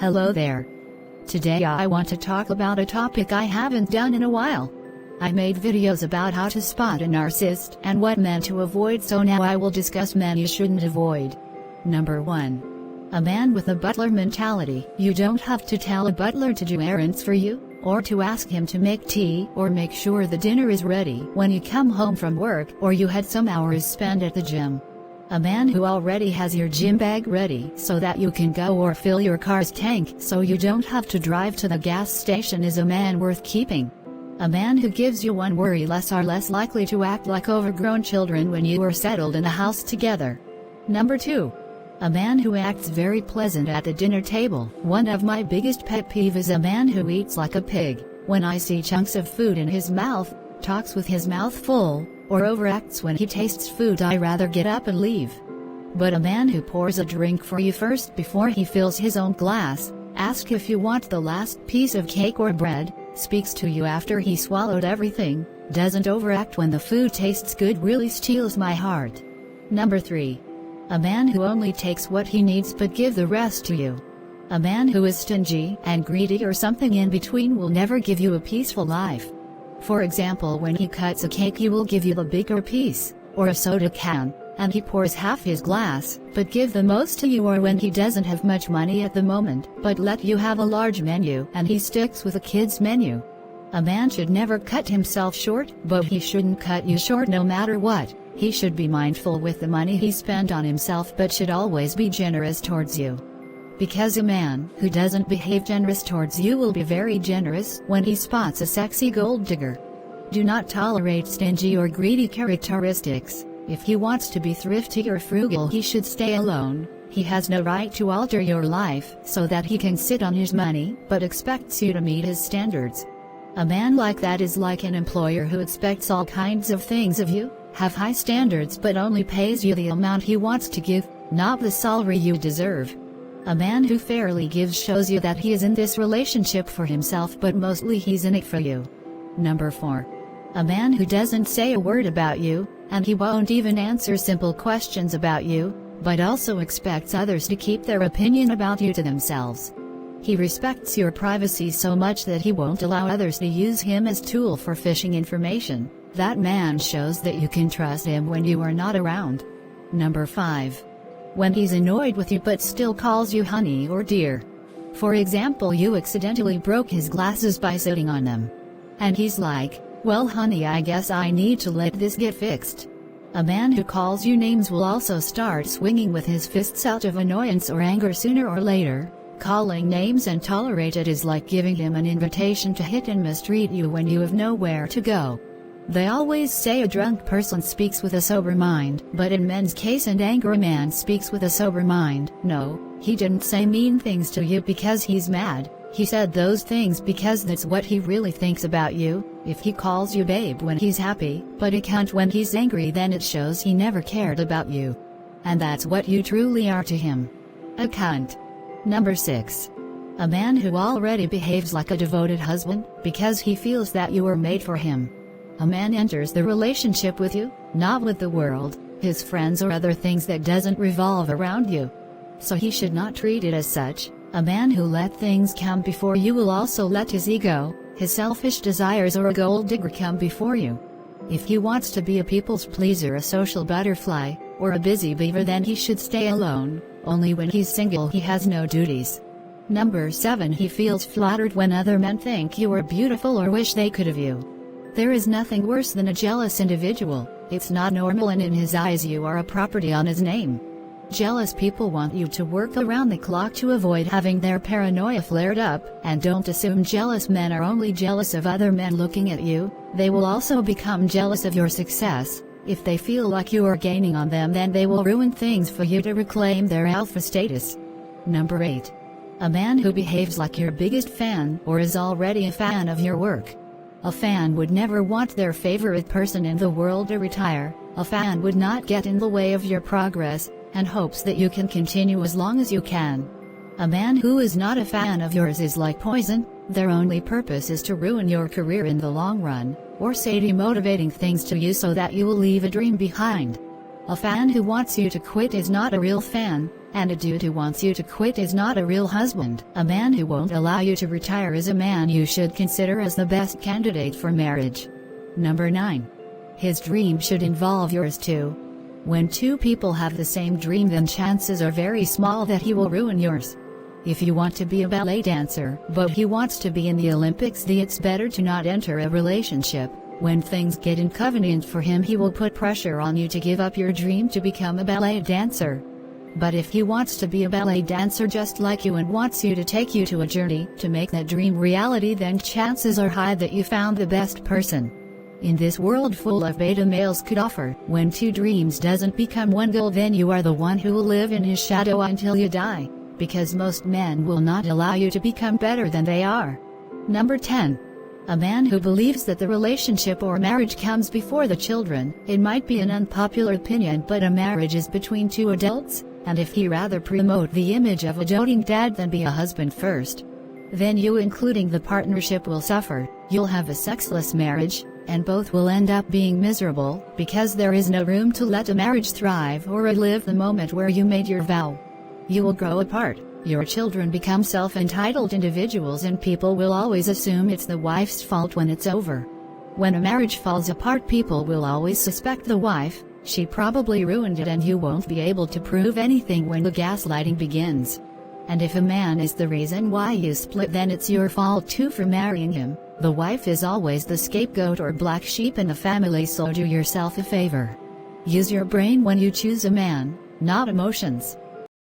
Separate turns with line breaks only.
Hello there. Today I want to talk about a topic I haven't done in a while. I made videos about how to spot a narcissist and what men to avoid, so now I will discuss men you shouldn't avoid. Number 1. A man with a butler mentality. You don't have to tell a butler to do errands for you, or to ask him to make tea or make sure the dinner is ready when you come home from work or you had some hours spent at the gym. A man who already has your gym bag ready so that you can go or fill your car's tank so you don't have to drive to the gas station is a man worth keeping. A man who gives you one worry less are less likely to act like overgrown children when you are settled in a house together. Number 2. A man who acts very pleasant at the dinner table. One of my biggest pet peeves is a man who eats like a pig. When I see chunks of food in his mouth, talks with his mouth full, or overacts when he tastes food, I rather get up and leave. But a man who pours a drink for you first before he fills his own glass, asks if you want the last piece of cake or bread, speaks to you after he swallowed everything, doesn't overact when the food tastes good really steals my heart. Number 3. A man who only takes what he needs but give the rest to you. A man who is stingy and greedy or something in between will never give you a peaceful life. For example, when he cuts a cake he will give you the bigger piece, or a soda can, and he pours half his glass, but give the most to you, or when he doesn't have much money at the moment, but let you have a large menu and he sticks with a kid's menu. A man should never cut himself short, but he shouldn't cut you short no matter what. He should be mindful with the money he spent on himself but should always be generous towards you. Because a man who doesn't behave generous towards you will be very generous when he spots a sexy gold digger. Do not tolerate stingy or greedy characteristics. If he wants to be thrifty or frugal, he should stay alone. He has no right to alter your life so that he can sit on his money, but expects you to meet his standards. A man like that is like an employer who expects all kinds of things of you, have high standards but only pays you the amount he wants to give, not the salary you deserve. A man who fairly gives shows you that he is in this relationship for himself, but mostly he's in it for you. Number 4. A man who doesn't say a word about you, and he won't even answer simple questions about you, but also expects others to keep their opinion about you to themselves. He respects your privacy so much that he won't allow others to use him as tool for fishing information. That man shows that you can trust him when you are not around. Number 5. When he's annoyed with you but still calls you honey or dear. For example, you accidentally broke his glasses by sitting on them. And he's like, well honey, I guess I need to let this get fixed. A man who calls you names will also start swinging with his fists out of annoyance or anger sooner or later. Calling names and tolerate it is like giving him an invitation to hit and mistreat you when you have nowhere to go. They always say a drunk person speaks with a sober mind, but in men's case and anger, a man speaks with a sober mind. No, he didn't say mean things to you because he's mad. He said those things because that's what he really thinks about you. If he calls you babe when he's happy, but a cunt when he's angry, then it shows he never cared about you. And that's what you truly are to him. A cunt. Number 6. A man who already behaves like a devoted husband, because he feels that you are made for him. A man enters the relationship with you, not with the world, his friends or other things that doesn't revolve around you. So he should not treat it as such. A man who let things come before you will also let his ego, his selfish desires or a gold digger come before you. If he wants to be a people's pleaser, a social butterfly, or a busy beaver, then he should stay alone. Only when he's single he has no duties. Number 7. He feels flattered when other men think you are beautiful or wish they could have you. There is nothing worse than a jealous individual. It's not normal, and in his eyes you are a property on his name. Jealous people want you to work around the clock to avoid having their paranoia flared up, and don't assume jealous men are only jealous of other men looking at you. They will also become jealous of your success. If they feel like you are gaining on them, then they will ruin things for you to reclaim their alpha status. Number 8. A man who behaves like your biggest fan, or is already a fan of your work. A fan would never want their favorite person in the world to retire. A fan would not get in the way of your progress, and hopes that you can continue as long as you can. A man who is not a fan of yours is like poison. Their only purpose is to ruin your career in the long run, or say demotivating things to you so that you will leave a dream behind. A fan who wants you to quit is not a real fan. And a dude who wants you to quit is not a real husband. A man who won't allow you to retire is a man you should consider as the best candidate for marriage. Number 9. His dream should involve yours too. When two people have the same dream, then chances are very small that he will ruin yours. If you want to be a ballet dancer, but he wants to be in the Olympics, then it's better to not enter a relationship. When things get inconvenient for him, he will put pressure on you to give up your dream to become a ballet dancer. But if he wants to be a ballet dancer just like you and wants you to take you to a journey to make that dream reality, then chances are high that you found the best person. In this world full of beta males could offer, when two dreams doesn't become one goal, then you are the one who will live in his shadow until you die, because most men will not allow you to become better than they are. Number 10. A man who believes that the relationship or marriage comes before the children. It might be an unpopular opinion, but a marriage is between two adults, and if he rather promote the image of a doting dad than be a husband first, then you, including the partnership, will suffer. You'll have a sexless marriage, and both will end up being miserable, because there is no room to let a marriage thrive or relive the moment where you made your vow. You will grow apart, your children become self-entitled individuals, and people will always assume it's the wife's fault when it's over. When a marriage falls apart, people will always suspect the wife. She probably ruined it, and you won't be able to prove anything when the gaslighting begins. And if a man is the reason why you split, then it's your fault too for marrying him. The wife is always the scapegoat or black sheep in the family, so do yourself a favor. Use your brain when you choose a man, not emotions.